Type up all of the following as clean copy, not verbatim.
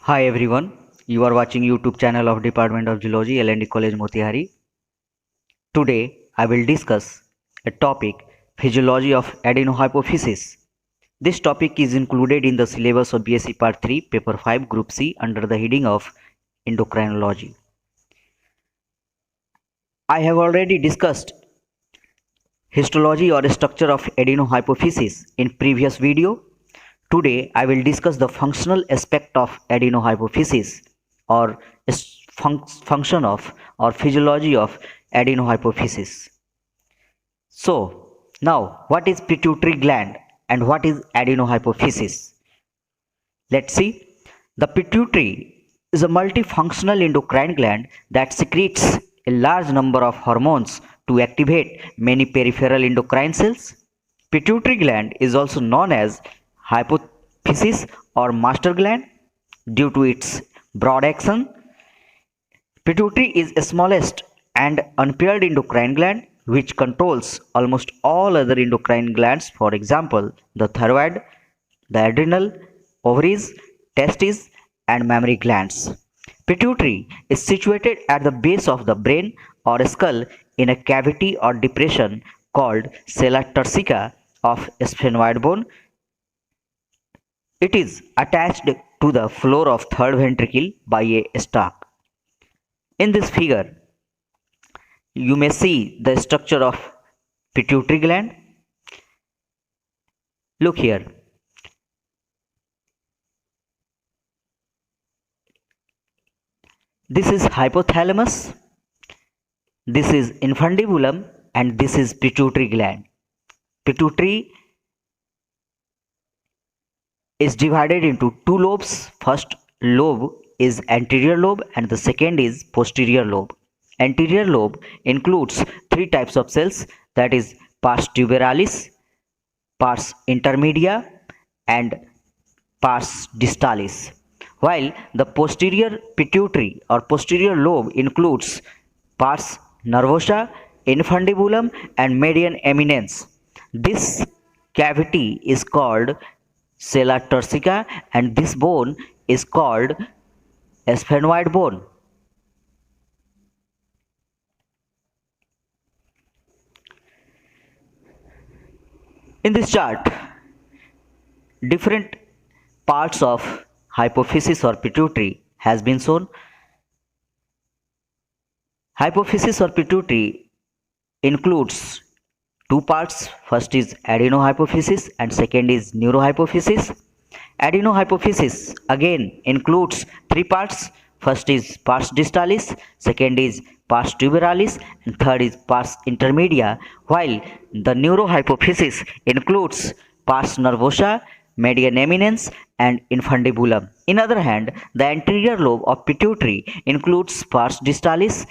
Hi everyone, you are watching YouTube channel of Department of Zoology L&D College Motihari. Today I will discuss a topic physiology of adenohypophysis. This topic is included in the syllabus of BSc Part 3 Paper 5 Group C under the heading of endocrinology. I have already discussed histology or structure of adenohypophysis in previous video. Today I will discuss the functional aspect of adenohypophysis or function of or physiology of adenohypophysis. So now what is pituitary gland and what is adenohypophysis? Let's see. The pituitary is a multifunctional endocrine gland that secretes a large number of hormones to activate many peripheral endocrine cells. Pituitary gland is also known as hypophysis or master gland due to its broad action. Pituitary is the smallest and unpaired endocrine gland which controls almost all other endocrine glands, for example, the thyroid, the adrenal, ovaries, testes, and mammary glands. Pituitary is situated at the base of the brain or skull in a cavity or depression called sella turcica of sphenoid bone. It is attached to the floor of third ventricle by a stalk. In this figure, you may see the structure of pituitary gland. Look here. This is hypothalamus, this is infundibulum, and this is pituitary gland. Pituitary is divided into two lobes. First lobe is anterior lobe and the second is posterior lobe. Anterior lobe includes three types of cells, that is pars tuberalis, pars intermedia, and pars distalis, while the posterior pituitary or posterior lobe includes pars nervosa, infundibulum, and median eminence. This cavity is called sella turcica and this bone is called sphenoid bone. In this chart, different parts of hypophysis or pituitary has been shown. Hypophysis or pituitary includes two parts. First is adenohypophysis and second is neurohypophysis. Adenohypophysis again includes three parts. First is pars distalis, second is pars tuberalis, and third is pars intermedia, while the neurohypophysis includes pars nervosa, median eminence, and infundibulum. In other hand, the anterior lobe of pituitary includes pars distalis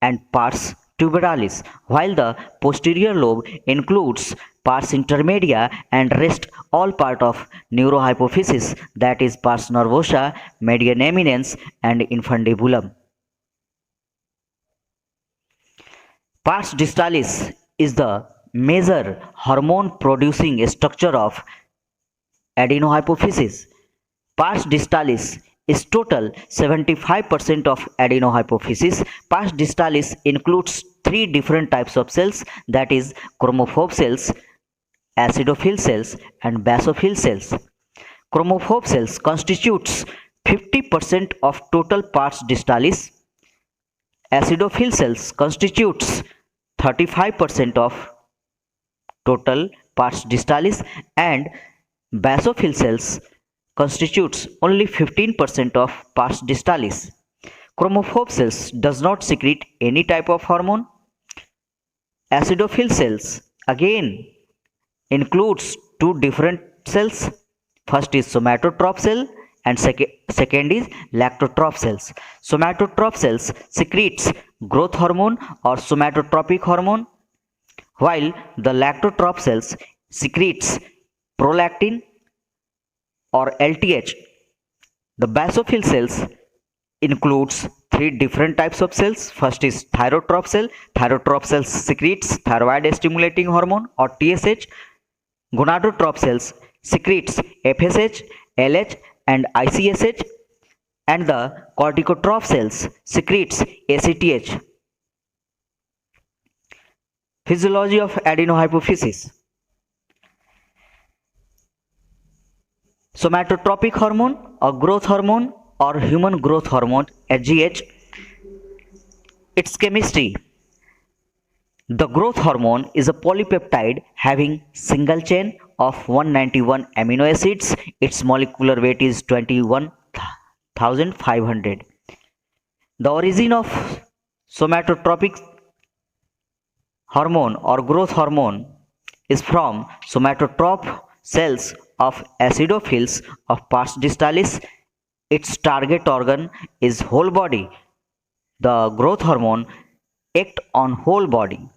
and pars tuberalis, while the posterior lobe includes pars intermedia and rest all part of neurohypophysis, that is pars nervosa, median eminence, and infundibulum. Pars distalis is the major hormone producing structure of adenohypophysis. Pars distalis is total 75% of adenohypophysis. Pars distalis includes three different types of cells, that is chromophobe cells, acidophil cells, and basophil cells. Chromophobe cells constitutes 50% of total pars distalis. Acidophil cells constitutes 35% of total pars distalis and basophil cells constitutes only 15% of pars distalis. Chromophobe cells does not secrete any type of hormone. Acidophil cells again includes two different cells. First is somatotroph cell and second is lactotroph cells. Somatotroph cells secretes growth hormone or somatotropic hormone, while the lactotroph cells secretes prolactin or LTH. The basophil cells includes three different types of cells. First is thyrotroph cell. Thyrotroph cells secretes thyroid stimulating hormone or TSH. Gonadotroph cells secretes FSH, LH, and ICSH. and the corticotroph cells secretes ACTH. Physiology of adenohypophysis. Somatotropic hormone or growth hormone or human growth hormone HGH. Its chemistry. The growth hormone is a polypeptide having single chain of 191 amino acids. Its molecular weight is 21,500. The origin of somatotropic hormone or growth hormone is from somatotroph cells of acidophils of pars distalis. Its target organ is whole body. The growth hormone acts on whole body.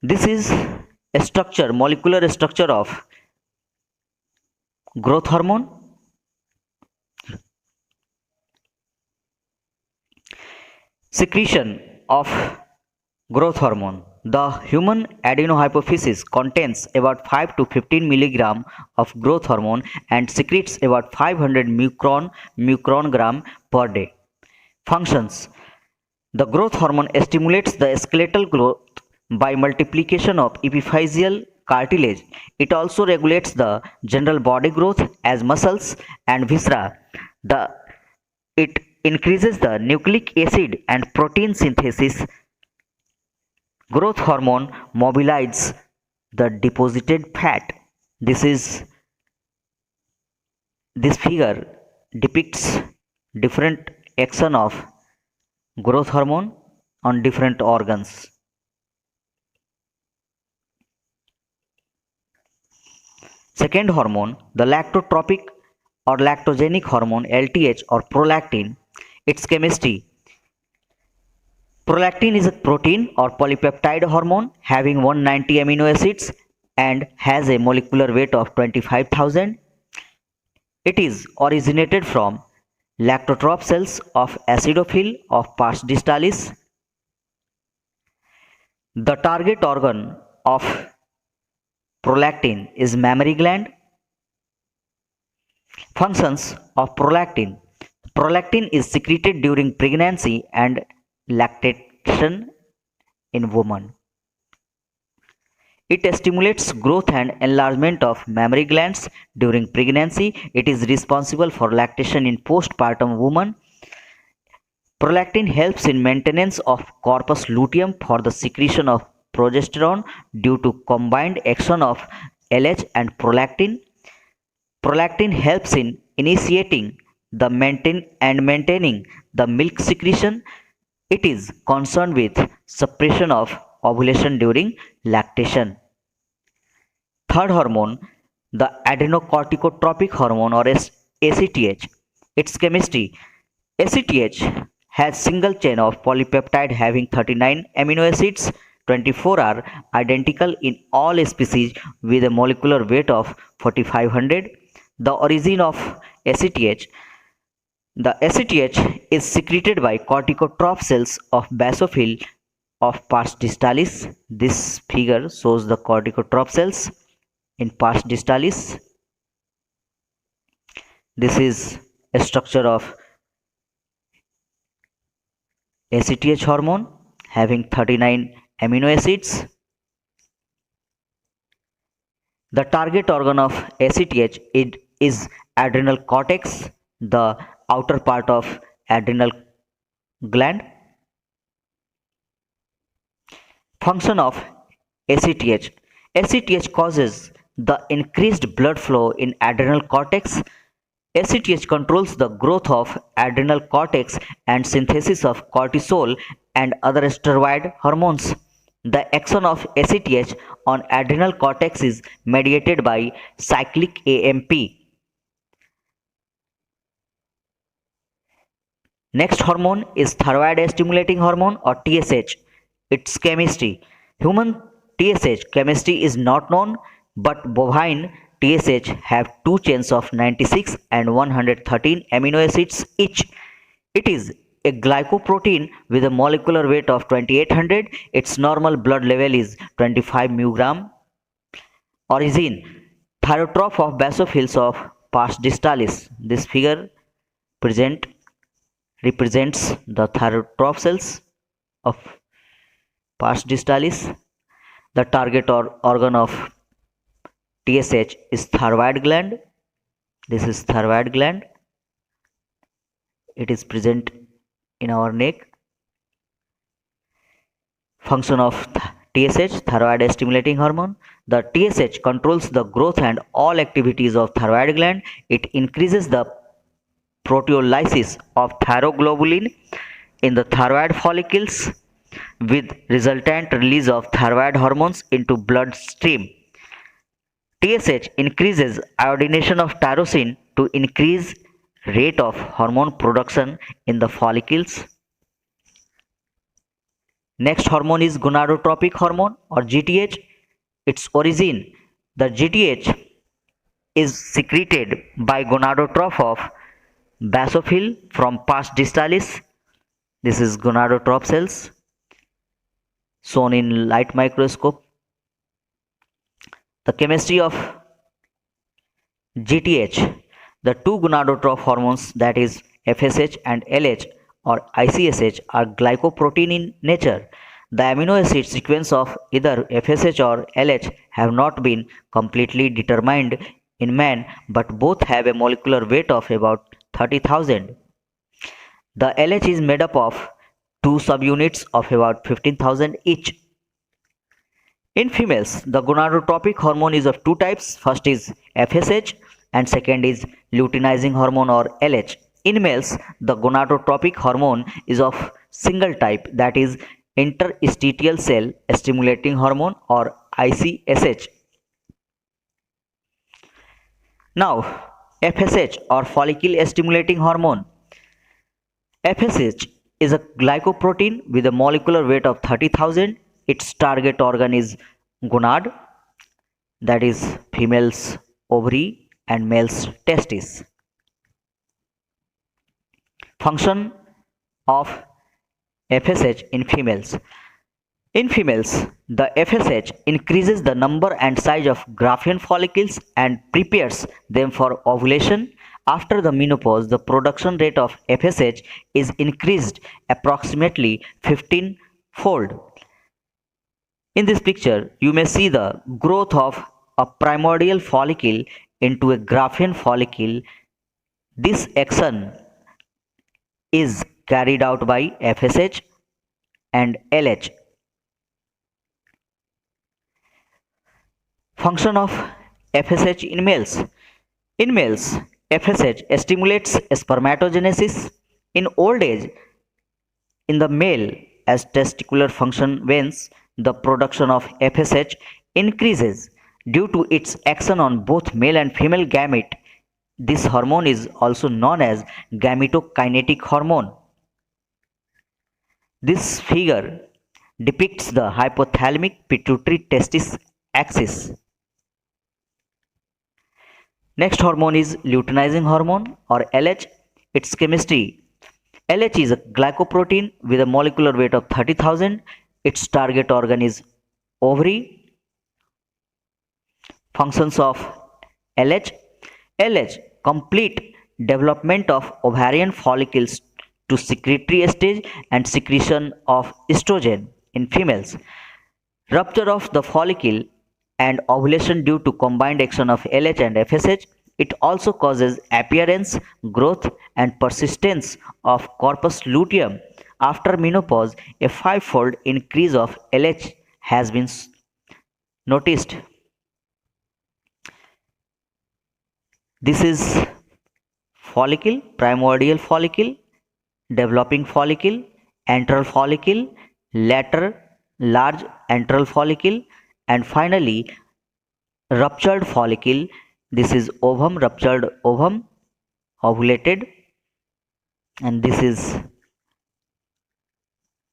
This is a structure, molecular structure of growth hormone. Secretion of growth hormone. The human adenohypophysis contains about 5 to 15 milligram of growth hormone and secretes about 500 microgram per day. Functions. The growth hormone stimulates the skeletal growth by multiplication of epiphyseal cartilage. It also regulates the general body growth as muscles and viscera. It increases the nucleic acid and protein synthesis. Growth hormone mobilizes the deposited fat. This figure depicts different action of growth hormone on different organs. Second hormone, the lactotropic or lactogenic hormone LTH or prolactin. Its chemistry. Prolactin is a protein or polypeptide hormone having 190 amino acids and has a molecular weight of 25,000. It is originated from lactotroph cells of acidophil of pars distalis. The target organ of prolactin is mammary gland. Functions of prolactin. Prolactin is secreted during pregnancy and lactation in women. It stimulates growth and enlargement of mammary glands during pregnancy. It is responsible for lactation in postpartum women. Prolactin helps in maintenance of corpus luteum for the secretion of progesterone due to combined action of LH and prolactin. Prolactin helps in initiating the maintaining the milk secretion. It is concerned with suppression of ovulation during lactation. Third hormone, the adrenocorticotropic hormone or ACTH. Its chemistry. ACTH has single chain of polypeptide having 39 amino acids. 24 are identical in all species with a molecular weight of 4500. The origin of ACTH. The ACTH is secreted by corticotroph cells of basophil of pars distalis. This figure shows the corticotroph cells in pars distalis. This is a structure of ACTH hormone having 39 amino acids. The target organ of ACTH is adrenal cortex, the outer part of adrenal gland. Function of ACTH. ACTH causes the increased blood flow in adrenal cortex. ACTH controls the growth of adrenal cortex and synthesis of cortisol and other steroid hormones. The action of ACTH on adrenal cortex is mediated by cyclic AMP. Next hormone is thyroid stimulating hormone or TSH. Its chemistry. Human TSH chemistry is not known, but bovine TSH have two chains of 96 and 113 amino acids each. It is a glycoprotein with a molecular weight of 2800. Its normal blood level is 25 μg. Origin. Thyrotroph of basophils of pars distalis. This figure represents the thyroid cells of pars distalis. The target organ of TSH is thyroid gland. This is thyroid gland. It is present in our neck. Function of TSH, thyroid stimulating hormone. The TSH controls the growth and all activities of thyroid gland. It increases the proteolysis of thyroglobulin in the thyroid follicles with resultant release of thyroid hormones into bloodstream. TSH increases iodination of tyrosine to increase rate of hormone production in the follicles. Next hormone is gonadotropic hormone or GTH. Its origin, the GTH is secreted by gonadotrope of basophil from pars distalis. This is gonadotrope cells shown in light microscope. The chemistry of GTH, the two gonadotrope hormones, that is FSH and LH or ICSH, are glycoprotein in nature. The amino acid sequence of either FSH or LH have not been completely determined in man, but both have a molecular weight of about 30,000. The LH is made up of two subunits of about 15,000 each. In females, the gonadotropic hormone is of two types. First is FSH and second is luteinizing hormone or LH. In males, the gonadotropic hormone is of single type, that is interstitial cell stimulating hormone or ICSH. Now, FSH or follicle stimulating hormone. FSH is a glycoprotein with a molecular weight of 30,000. Its target organ is gonad, that is female's ovary and male's testis. Function of FSH in females. In females, the FSH increases the number and size of Graafian follicles and prepares them for ovulation. After the menopause, the production rate of FSH is increased approximately 15-fold. In this picture, you may see the growth of a primordial follicle into a Graafian follicle. This action is carried out by FSH and LH. Function of FSH in males. In males, FSH stimulates spermatogenesis. In old age, in the male, as testicular function wanes, the production of FSH increases due to its action on both male and female gamete. This hormone is also known as gametokinetic hormone. This figure depicts the hypothalamic pituitary testis axis. Next hormone is luteinizing hormone or LH. Its chemistry. LH is a glycoprotein with a molecular weight of 30,000. Its target organ is ovary. Functions of LH. LH complete development of ovarian follicles to secretory stage and secretion of estrogen in females. Rupture of the follicle and ovulation due to combined action of LH and FSH. It also causes appearance, growth and persistence of corpus luteum. After menopause, a 5-fold increase of LH has been noticed. This is follicle, primordial follicle, developing follicle, antral follicle, later large antral follicle, and finally ruptured follicle. This is ovum, ruptured ovum, ovulated, and this is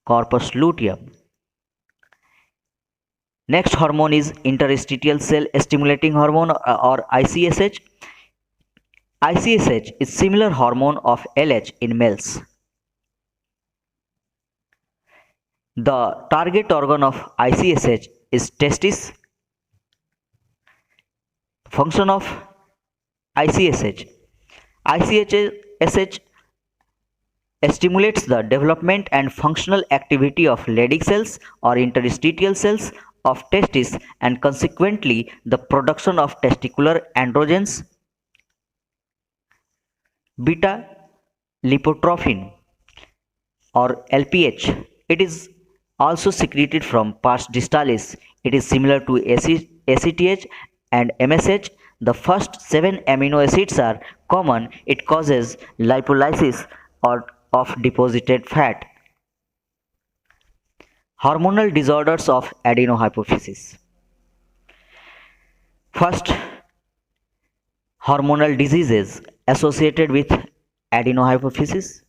corpus luteum. Next hormone is interstitial cell stimulating hormone or ICSH. ICSH is similar hormone of LH in males. The target organ of ICSH is testis. Function of ICSH. ICSH stimulates the development and functional activity of Leydig cells or interstitial cells of testis and consequently the production of testicular androgens. Beta lipotrophin or LPH. It is also secreted from pars distalis. It is similar to ACTH and MSH. The first 7 amino acids are common. It causes lipolysis or of deposited fat. Hormonal disorders of adenohypophysis. First, hormonal diseases associated with adenohypophysis.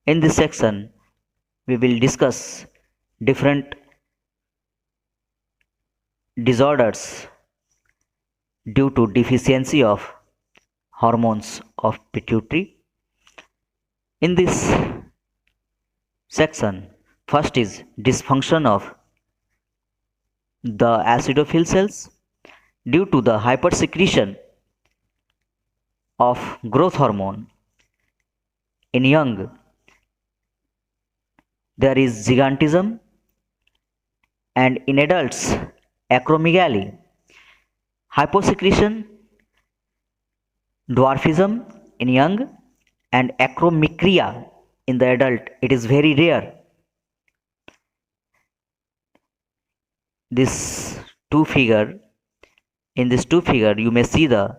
In this section, we will discuss different disorders due to deficiency of hormones of pituitary. In this section, first is dysfunction of the acidophil cells due to the hypersecretion of growth hormone. In young, there is gigantism, and in adults, acromegaly. Hyposecretion, dwarfism in young, and acromicria in the adult. It is very rare. This two figure, in this two figure, you may see the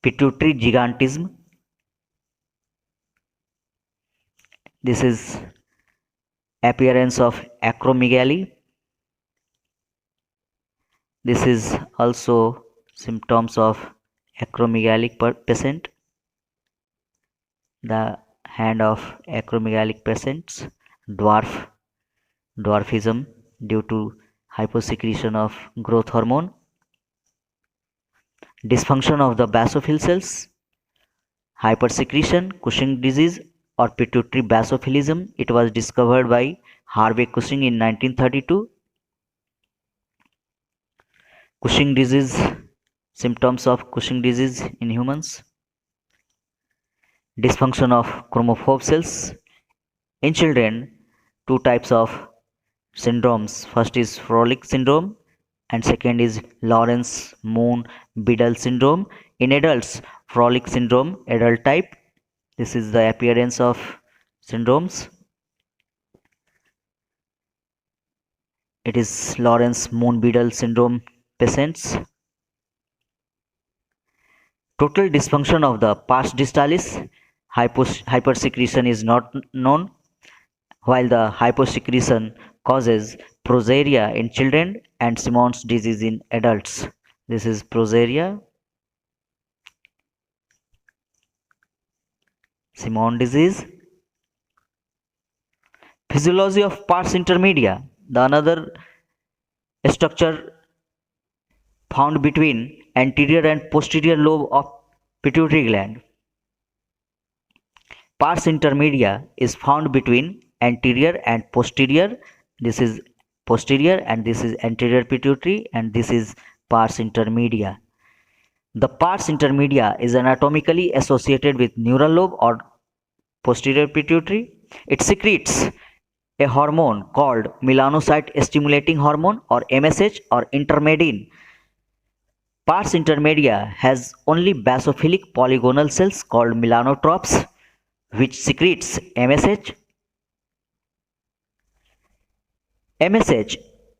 pituitary gigantism. This is appearance of acromegaly. This is also symptoms of acromegalic patient. The hand of acromegalic patients, dwarfism due to hyposecretion of growth hormone. Dysfunction of the basophil cells, hypersecretion, Cushing disease or pituitary basophilism. It was discovered by Harvey Cushing in 1932. Cushing disease, symptoms of Cushing disease in humans. Dysfunction of chromophobe cells. In children, two types of syndromes. First is Froelich syndrome and second is Lawrence-Moon-Biddle syndrome. In adults, Froelich syndrome, adult type. This is the appearance of syndromes. It is Lawrence-Moon-Biddle syndrome patients. Total dysfunction of the pars distalis, hypersecretion is not known, while the hyposecretion causes progeria in children and Simon's disease in adults. This is progeria, Simon disease. Physiology of pars intermedia, the another structure found between anterior and posterior lobe of pituitary gland. Pars intermedia is found between anterior and posterior. This is posterior and this is anterior pituitary and this is pars intermedia. The pars intermedia is anatomically associated with neural lobe or posterior pituitary. It secretes a hormone called melanocyte stimulating hormone or MSH or intermedin. Pars intermedia has only basophilic polygonal cells called melanotropes which secretes MSH. MSH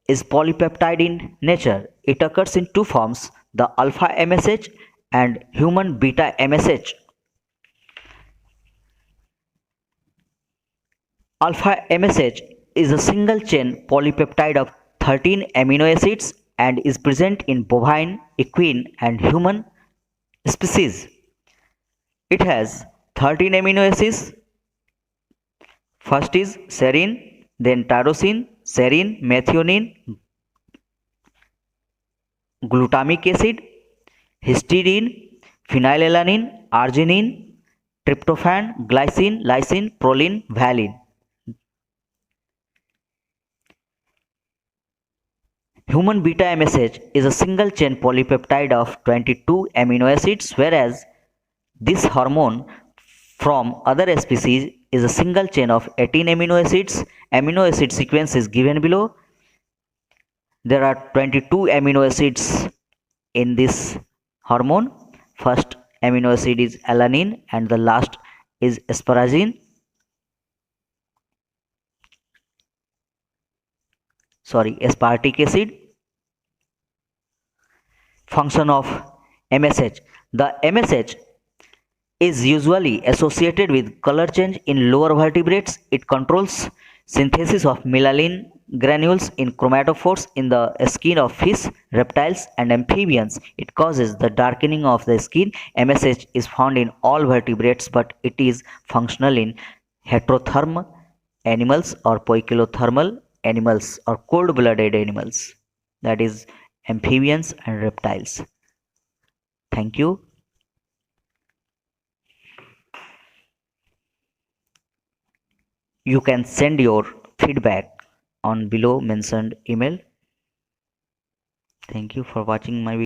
is polypeptide in nature. It occurs in two forms, the alpha MSH and human beta MSH. Alpha MSH is a single chain polypeptide of 13 amino acids and is present in bovine, equine and human species. It has 13 amino acids. First is serine, then tyrosine, serine, methionine, glutamic acid, histidine, phenylalanine, arginine, tryptophan, glycine, lysine, proline, valine. Human beta MSH is a single chain polypeptide of 22 amino acids, whereas this hormone from other species is a single chain of 18 amino acids. Amino acid sequence is given below. There are 22 amino acids in this hormone. First amino acid is alanine and the last is asparagine. Aspartic acid. Function of MSH. The MSH is usually associated with color change in lower vertebrates. It controls synthesis of myelin granules in chromatophores in the skin of fish, reptiles, and amphibians. It causes the darkening of the skin. MSH is found in all vertebrates, but it is functional in heterotherm animals or poikilothermal animals or cold-blooded animals, that is amphibians and reptiles. Thank you. You can send your feedback on below mentioned email. Thank you for watching my video.